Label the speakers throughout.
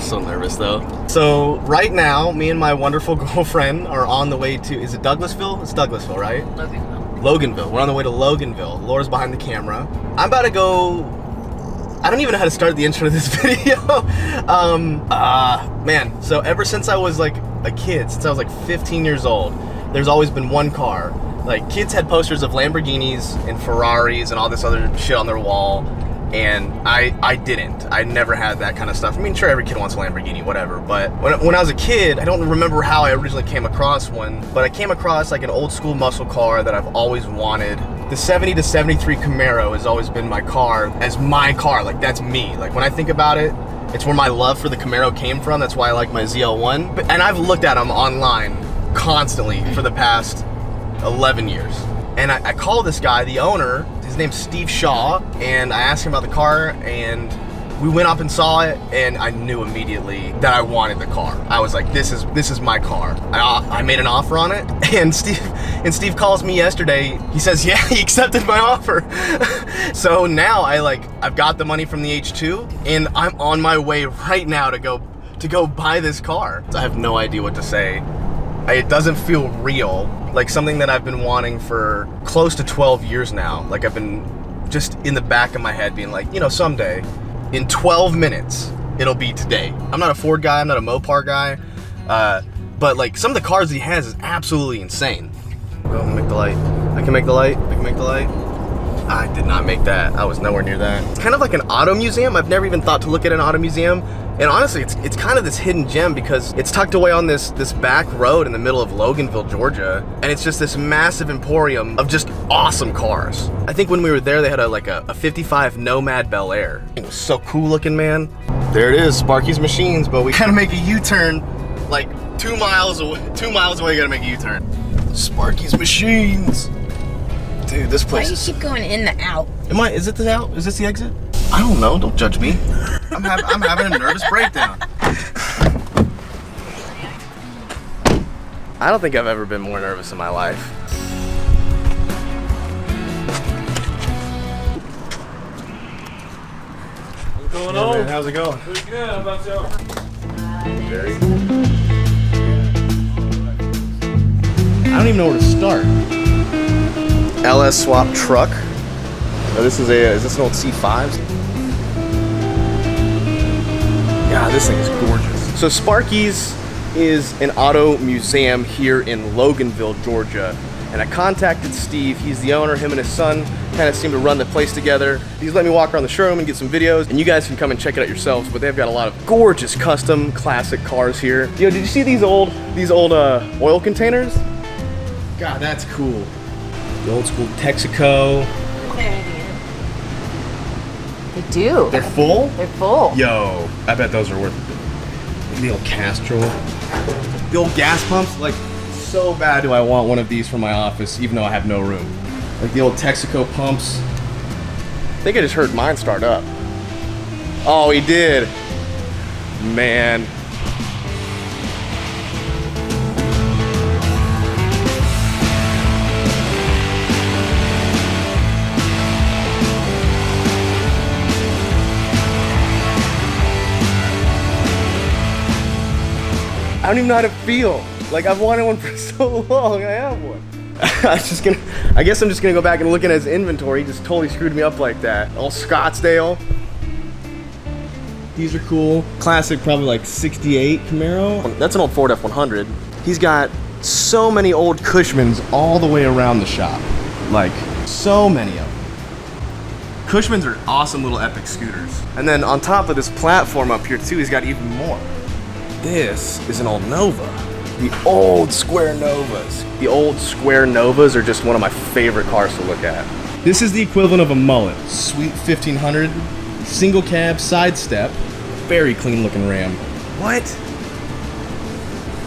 Speaker 1: so nervous though. So right now, me and my wonderful girlfriend are on the way to, is it Douglasville? It's Douglasville, right? Loganville. We're on the way to Loganville. Laura's behind the camera. I'm about to go, I don't even know how to start the intro to this video. Man, so ever since I was like a kid, since I was like 15 years old, there's always been one car. Like, kids had posters of Lamborghinis and Ferraris and all this other shit on their wall, and I didn't. I never had that kind of stuff. I mean, sure, every kid wants a Lamborghini, whatever, but when I was a kid, I don't remember how I originally came across one, but I came across like an old school muscle car that I've always wanted. The 70 to 73 Camaro has always been my car, like that's me. Like, when I think about it, it's where my love for the Camaro came from. That's why I like my ZL1. And I've looked at them online constantly for the past 11 years. And I call this guy, the owner, his name's Steve Shaw, and I asked him about the car, and we went up and saw it, and I knew immediately that I wanted the car. I was like, this is my car. I made an offer on it, and Steve calls me yesterday. He says, yeah, he accepted my offer. So now I've got the money from the H2, and I'm on my way right now to go buy this car. I have no idea what to say. It doesn't feel real, like something that I've been wanting for close to 12 years now. Like, I've been just in the back of my head being like, you know, someday, in 12 minutes, it'll be today. I'm not a Ford guy, I'm not a Mopar guy, but like some of the cars he has is absolutely insane. Go and make the light. I can make the light, I can make the light. I did not make that, I was nowhere near that. It's kind of like an auto museum. I've never even thought to look at an auto museum. And honestly, it's kind of this hidden gem because it's tucked away on this back road in the middle of Loganville, Georgia. And it's just this massive emporium of just awesome cars. I think when we were there, they had a 55 Nomad Bel Air. It was so cool looking, man. There it is, Sparky's Machines, but we gotta make a U-turn like 2 miles away. 2 miles away, gotta make a U-turn. Sparky's Machines. Dude, this place.
Speaker 2: Why do you keep going in the out?
Speaker 1: Is it the out? Is this the exit? I don't know, don't judge me. I'm having a nervous breakdown. I don't think I've ever been more nervous in my life.
Speaker 3: What's going on?
Speaker 1: Man, how's it going?
Speaker 3: Pretty good, how about y'all?
Speaker 1: Very. I don't even know where to start. LS swap truck. Oh, is this an old C5? God, this thing is gorgeous. So Sparky's is an auto museum here in Loganville, Georgia. And I contacted Steve, he's the owner, him and his son kind of seem to run the place together. He's let me walk around the showroom and get some videos, and you guys can come and check it out yourselves, but they've got a lot of gorgeous custom classic cars here. Yo, did you see these old oil containers? God, that's cool. The old school Texaco.
Speaker 2: They do.
Speaker 1: They're full?
Speaker 2: They're full.
Speaker 1: Yo, I bet those are worth it. The old Castrol. The old gas pumps, like, so bad do I want one of these for my office, even though I have no room. Like the old Texaco pumps. I think I just heard mine start up. Oh, he did. Man. I don't even know how to feel. Like, I've wanted one for so long, I have one. I guess I'm just gonna go back and look at his inventory. He just totally screwed me up like that. Old Scottsdale. These are cool. Classic, probably like 68 Camaro. That's an old Ford F100. He's got so many old Cushmans all the way around the shop. Like, so many of them. Cushmans are awesome little epic scooters. And then on top of this platform up here too, he's got even more. This is an old Nova. The old Square Novas. The old Square Novas are just one of my favorite cars to look at. This is the equivalent of a mullet. Sweet 1500, single cab, side step, very clean looking Ram. What?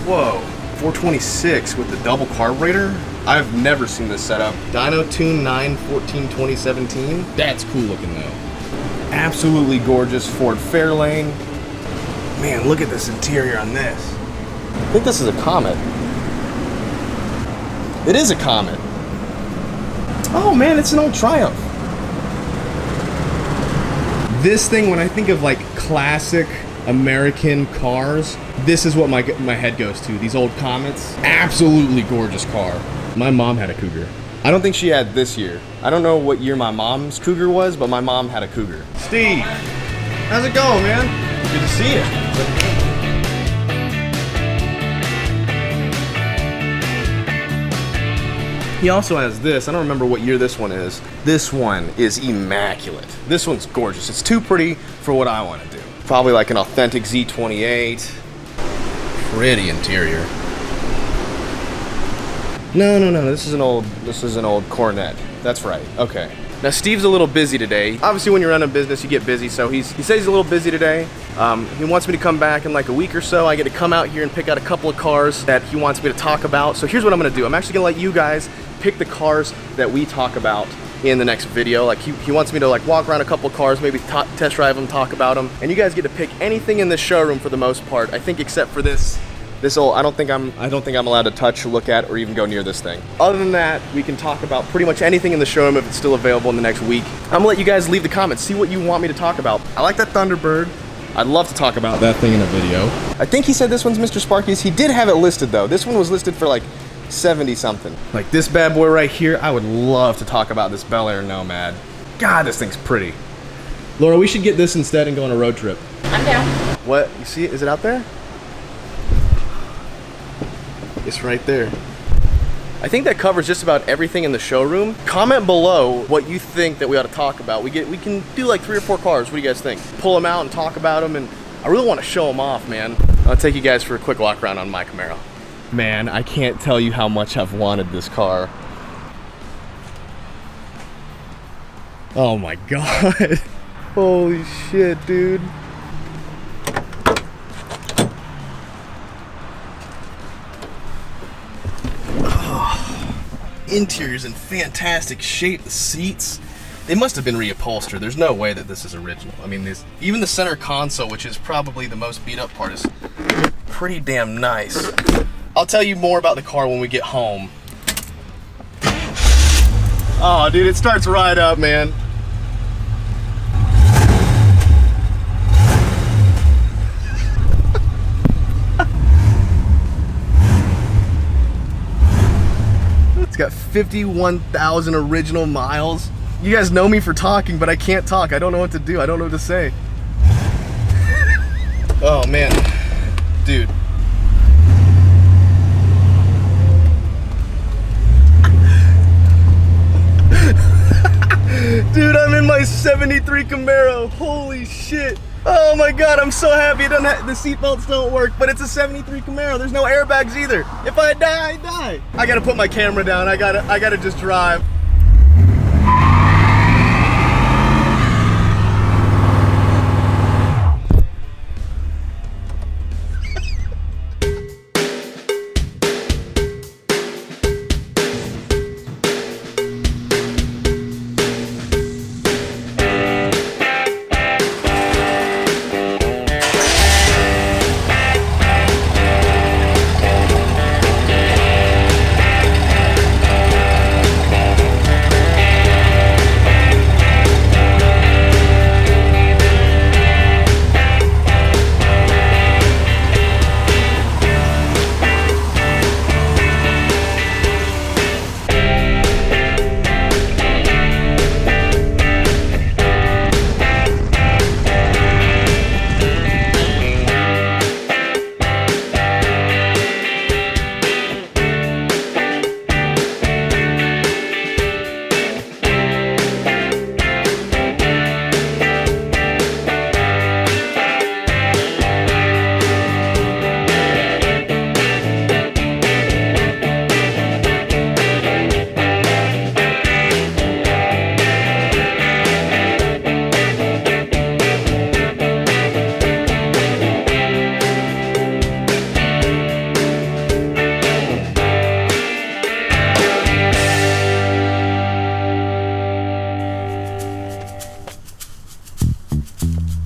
Speaker 1: Whoa, 426 with the double carburetor? I've never seen this setup. Dyno Tune 914 2017. That's cool looking though. Absolutely gorgeous Ford Fairlane. Man, look at this interior on this. I think this is a Comet. It is a Comet. Oh man, it's an old Triumph. This thing, when I think of like classic American cars, this is what my head goes to. These old Comets, absolutely gorgeous car. My mom had a Cougar. I don't think she had this year. I don't know what year my mom's Cougar was, but my mom had a Cougar. Steve, how's it going, man? Good to see you. He also has this. I don't remember what year this one is. This one is immaculate. This one's gorgeous. It's too pretty for what I want to do. Probably like an authentic Z28. Pretty interior. No. This is an old Cornet. That's right. Okay. Now Steve's a little busy today. Obviously, when you run a business, you get busy. So he says he's a little busy today. He wants me to come back in like a week or so. I get to come out here and pick out a couple of cars that he wants me to talk about. So here's what I'm gonna do. I'm actually gonna let you guys pick the cars that we talk about in the next video. Like he wants me to like walk around a couple of cars, maybe test drive them, talk about them, and you guys get to pick anything in this showroom for the most part. I think except for this old, I don't think I'm allowed to touch, look at, or even go near this thing. Other than that, we can talk about pretty much anything in the showroom if it's still available in the next week. I'm gonna let you guys leave the comments, see what you want me to talk about. I like that Thunderbird. I'd love to talk about that thing in a video. I think he said this one's Mr. Sparky's. He did have it listed though. This one was listed for like 70 something. Like this bad boy right here, I would love to talk about this Bel Air Nomad. God, this thing's pretty. Laura, we should get this instead and go on a road trip.
Speaker 2: I'm down.
Speaker 1: What, you see it? Is it out there? It's right there. I think that covers just about everything in the showroom. Comment below what you think that we ought to talk about. We can do like 3 or 4 cars. What do you guys think? Pull them out and talk about them, and I really want to show them off, man. I'll take you guys for a quick walk around on my Camaro. Man, I can't tell you how much I've wanted this car. Oh my God. Holy shit, dude. Interior's in fantastic shape. The seats, they must have been reupholstered. There's no way that this is original. I mean, even the center console, which is probably the most beat up part, is pretty damn nice. I'll tell you more about the car when we get home. Oh, dude, it starts right up, man. It's got 51,000 original miles. You guys know me for talking, but I can't talk. I don't know what to do. I don't know what to say. Oh man, dude. Dude, I'm in my 73 Camaro. Holy shit. Oh my God, I'm so happy. The seatbelts don't work, but it's a 73 Camaro. There's no airbags either. If I die, I die. I gotta put my camera down. I gotta just drive.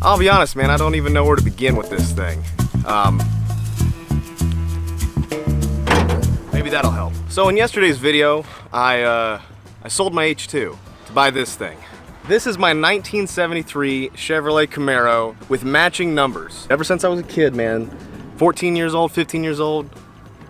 Speaker 1: I'll be honest, man, I don't even know where to begin with this thing. Maybe that'll help. So in yesterday's video, I sold my H2 to buy this thing. This is my 1973 Chevrolet Camaro with matching numbers. Ever since I was a kid, man, 14 years old, 15 years old,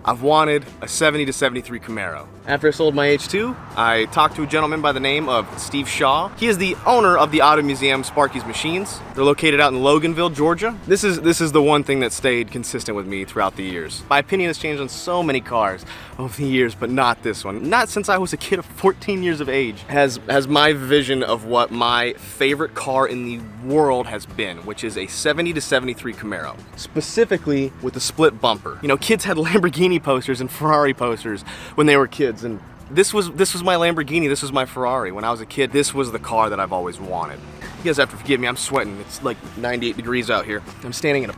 Speaker 1: I've wanted a 70 to 73 Camaro. After I sold my H2, I talked to a gentleman by the name of Steve Shaw. He is the owner of the auto museum Sparky's Machines. They're located out in Loganville, Georgia. This is the one thing that stayed consistent with me throughout the years. My opinion has changed on so many cars over the years, but not this one. Not since I was a kid of 14 years of age has my vision of what my favorite car in the world has been, which is a 70 to 73 Camaro. Specifically with the split bumper. You know, kids had Lamborghini posters and Ferrari posters when they were kids, and this was my Lamborghini, this was my Ferrari. When I was a kid, this was the car that I've always wanted. You guys have to forgive me, I'm sweating. It's like 98 degrees out here. I'm standing in an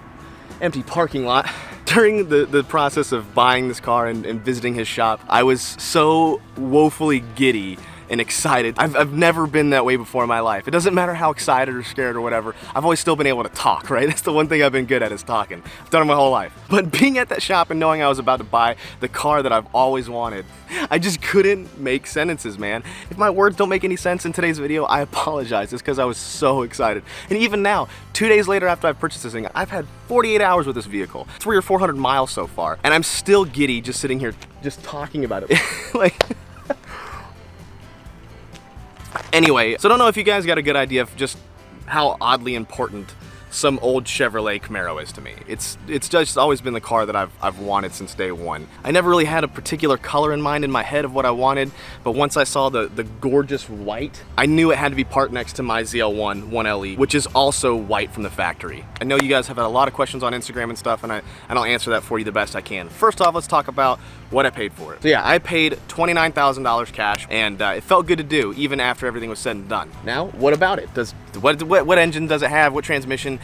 Speaker 1: empty parking lot. During the process of buying this car and visiting his shop, I was so woefully giddy and excited. I've never been that way before in my life. It doesn't matter how excited or scared or whatever, I've always still been able to talk, right? That's the one thing I've been good at, is talking. I've done it my whole life. But being at that shop and knowing I was about to buy the car that I've always wanted, I just couldn't make sentences, man. If my words don't make any sense in today's video, I apologize. It's because I was so excited. And even now, 2 days later after I've purchased this thing, I've had 48 hours with this vehicle, 300 or 400 miles so far, and I'm still giddy just sitting here just talking about it. Like, anyway, so I don't know if you guys got a good idea of just how oddly important some old Chevrolet Camaro is to me. It's just always been the car that I've wanted since day one. I never really had a particular color in mind in my head of what I wanted, but once I saw the gorgeous white, I knew it had to be parked next to my ZL1 1LE, which is also white from the factory. I know you guys have had a lot of questions on Instagram and stuff, and I'll answer that for you the best I can. First off, let's talk about what I paid for it. So yeah, I paid $29,000 cash, and it felt good to do, even after everything was said and done. Now, what about it? What engine does it have? What transmission?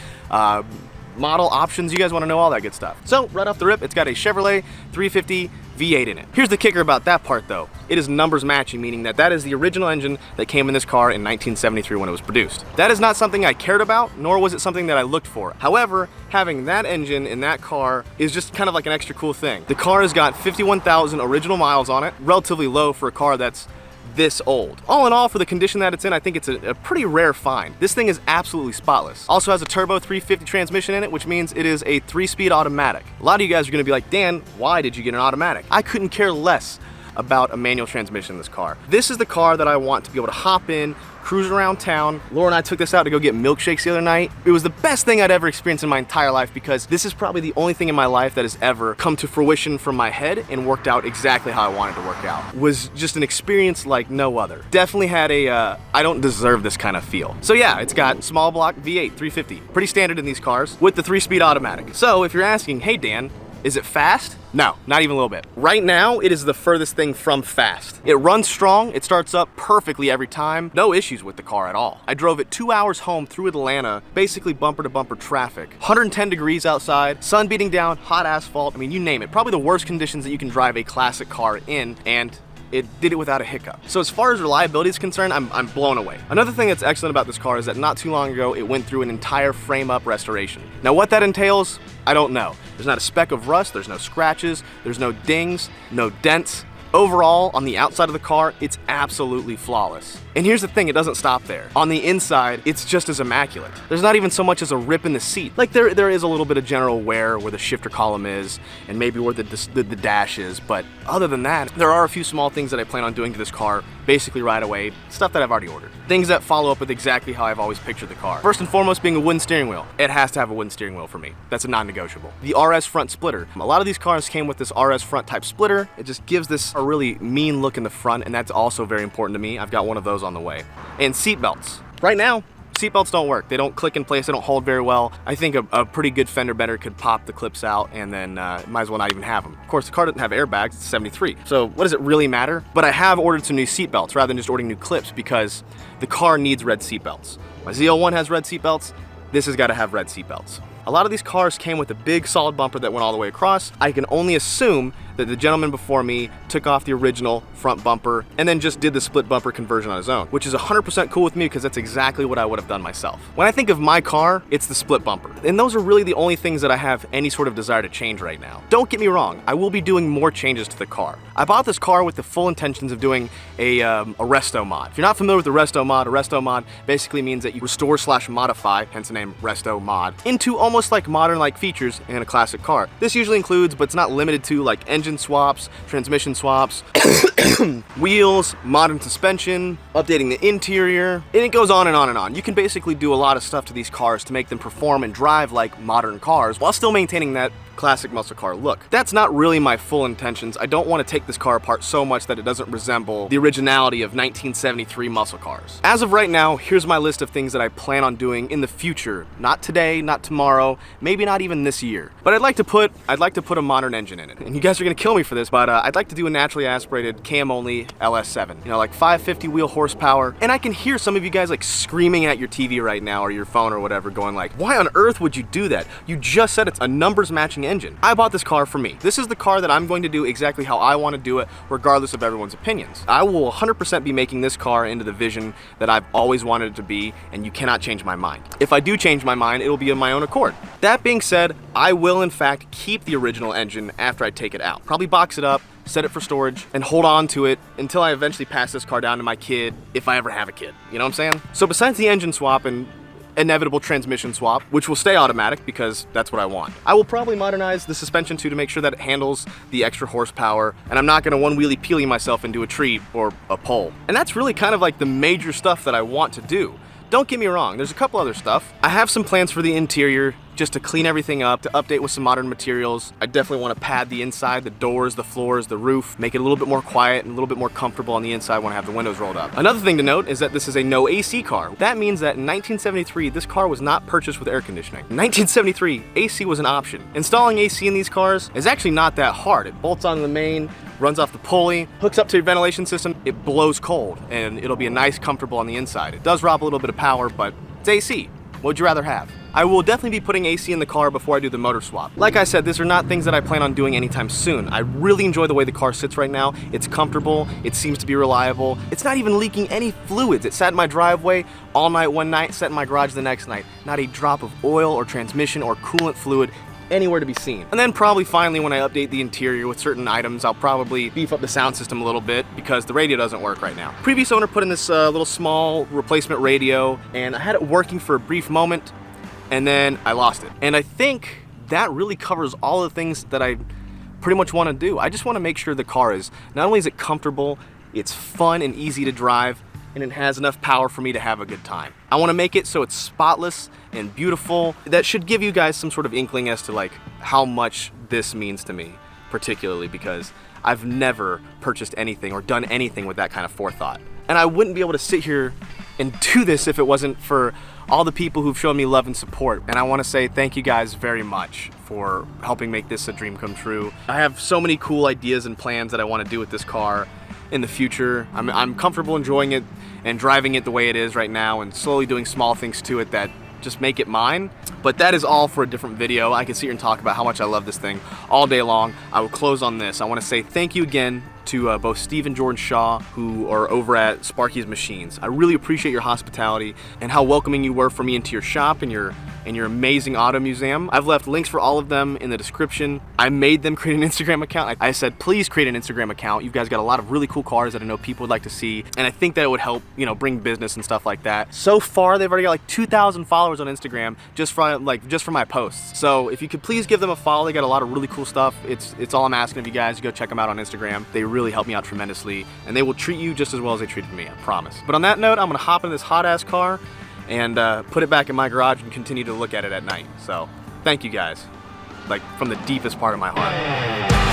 Speaker 1: Model options? You guys want to know all that good stuff. So right off the rip, it's got a Chevrolet 350 V8 in it. Here's the kicker about that part though. It is numbers matching, meaning that is the original engine that came in this car in 1973 when it was produced. That is not something I cared about, nor was it something that I looked for. However, having that engine in that car is just kind of like an extra cool thing. The car has got 51,000 original miles on it, relatively low for a car that's this old. All in all, for the condition that it's in, I think it's a pretty rare find. This thing is absolutely spotless. Also has a turbo 350 transmission in it, which means it is a 3-speed automatic. A lot of you guys are gonna be like, Dan, why did you get an automatic? I couldn't care less about a manual transmission in this car. This is the car that I want to be able to hop in, cruise around town. Laura and I took this out to go get milkshakes the other night. It was the best thing I'd ever experienced in my entire life, because this is probably the only thing in my life that has ever come to fruition from my head and worked out exactly how I wanted to work out. It was just an experience like no other. Definitely had a, I don't deserve this kind of feel. So yeah, it's got small block V8 350. Pretty standard in these cars with the 3-speed automatic. So if you're asking, hey Dan, is it fast? No, not even a little bit. Right now, it is the furthest thing from fast. It runs strong, it starts up perfectly every time. No issues with the car at all. I drove it 2 hours home through Atlanta, basically bumper to bumper traffic. 110 degrees outside, sun beating down, hot asphalt, I mean, you name it. Probably the worst conditions that you can drive a classic car in, and it did it without a hiccup. So as far as reliability is concerned, I'm blown away. Another thing that's excellent about this car is that not too long ago, it went through an entire frame-up restoration. Now what that entails, I don't know. There's not a speck of rust, there's no scratches, there's no dings, no dents. Overall, on the outside of the car, it's absolutely flawless. And here's the thing, it doesn't stop there. On the inside, it's just as immaculate. There's not even so much as a rip in the seat. Like there is a little bit of general wear where the shifter column is, and maybe where the dash is, but other than that, there are a few small things that I plan on doing to this car basically right away, stuff that I've already ordered. Things that follow up with exactly how I've always pictured the car. First and foremost being a wooden steering wheel. It has to have a wooden steering wheel for me. That's a non-negotiable. The RS front splitter. A lot of these cars came with this RS front type splitter. It just gives this a really mean look in the front, and that's also very important to me. I've got one of those on the way. And seat belts. Right now, seatbelts don't work. They don't click in place, they don't hold very well. I think a pretty good fender bender could pop the clips out and then might as well not even have them. Of course, the car doesn't have airbags, it's 73. So what does it really matter? But I have ordered some new seatbelts rather than just ordering new clips, because the car needs red seatbelts. My ZL1 has red seatbelts. This has got to have red seatbelts. A lot of these cars came with a big solid bumper that went all the way across. I can only assume that the gentleman before me took off the original front bumper and then just did the split bumper conversion on his own, which is 100% cool with me because that's exactly what I would have done myself. When I think of my car, it's the split bumper. And those are really the only things that I have any sort of desire to change right now. Don't get me wrong, I will be doing more changes to the car. I bought this car with the full intentions of doing a resto mod. If you're not familiar with the resto mod basically means that you restore / modify, hence the name resto mod, into almost like modern-like features in a classic car. This usually includes, but it's not limited to, like engine swaps, transmission swaps, wheels, modern suspension, updating the interior, and it goes on and on and on. You can basically do a lot of stuff to these cars to make them perform and drive like modern cars while still maintaining that classic muscle car look. That's not really my full intentions. I don't want to take this car apart so much that it doesn't resemble the originality of 1973 muscle cars. As of right now, here's my list of things that I plan on doing in the future. Not today, not tomorrow, maybe not even this year. But I'd like to put a modern engine in it. And you guys are gonna kill me for this, but I'd like to do a naturally aspirated cam only LS7. You know, like 550 wheel horsepower. And I can hear some of you guys like screaming at your TV right now or your phone or whatever, going like, why on earth would you do that? You just said it's a numbers matching engine. I bought this car for me. This is the car that I'm going to do exactly how I want to do it, regardless of everyone's opinions. I will 100% be making this car into the vision that I've always wanted it to be, and you cannot change my mind. If I do change my mind, it'll be of my own accord. That being said, I will in fact keep the original engine after I take it out. Probably box it up, set it for storage, and hold on to it until I eventually pass this car down to my kid, if I ever have a kid. You know what I'm saying? So besides the engine swap and inevitable transmission swap, which will stay automatic because that's what I want, I will probably modernize the suspension too to make sure that it handles the extra horsepower, and I'm not gonna one wheelie peely myself into a tree or a pole. And that's really kind of like the major stuff that I want to do. Don't get me wrong, there's a couple other stuff. I have some plans for the interior, just to clean everything up, to update with some modern materials. I definitely want to pad the inside, the doors, the floors, the roof, make it a little bit more quiet and a little bit more comfortable on the inside when I have the windows rolled up. Another thing to note is that this is a no AC car. That means that in 1973, this car was not purchased with air conditioning. In 1973, AC was an option. Installing AC in these cars is actually not that hard. It bolts on the main, runs off the pulley, hooks up to your ventilation system, it blows cold, and it'll be a nice, comfortable on the inside. It does rob a little bit of power, but it's AC. What would you rather have? I will definitely be putting AC in the car before I do the motor swap. Like I said, these are not things that I plan on doing anytime soon. I really enjoy the way the car sits right now. It's comfortable, it seems to be reliable. It's not even leaking any fluids. It sat in my driveway all night one night, sat in my garage the next night. Not a drop of oil or transmission or coolant fluid anywhere to be seen. And then probably finally when I update the interior with certain items, I'll probably beef up the sound system a little bit because the radio doesn't work right now. Previous owner put in this little small replacement radio, and I had it working for a brief moment, and then I lost it. And I think that really covers all the things that I pretty much want to do. I just want to make sure the car is, not only is it comfortable, it's fun and easy to drive, and it has enough power for me to have a good time. I want to make it so it's spotless and beautiful. That should give you guys some sort of inkling as to like how much this means to me, particularly because I've never purchased anything or done anything with that kind of forethought. And I wouldn't be able to sit here and do this if it wasn't for all the people who've shown me love and support. And I want to say thank you guys very much for helping make this a dream come true. I have so many cool ideas and plans that I want to do with this car in the future. I'm comfortable enjoying it and driving it the way it is right now, and slowly doing small things to it that just make it mine. But that is all for a different video. I can sit here and talk about how much I love this thing all day long. I will close on this. I want to say thank you again to both Steve and Jordan Shaw, who are over at Sparky's Machines. I really appreciate your hospitality and how welcoming you were for me into your shop and your amazing auto museum. I've left links for all of them in the description. I made them create an Instagram account. I said, please create an Instagram account. You guys got a lot of really cool cars that I know people would like to see, and I think that it would help, you know, bring business and stuff like that. So far, they've already got like 2,000 followers on Instagram just for my posts. So if you could please give them a follow, they got a lot of really cool stuff. It's all I'm asking of you guys. Go check them out on Instagram. They really help me out tremendously, and they will treat you just as well as they treated me, I promise. But on that note, I'm gonna hop in this hot ass car and put it back in my garage and continue to look at it at night. So thank you guys, like from the deepest part of my heart.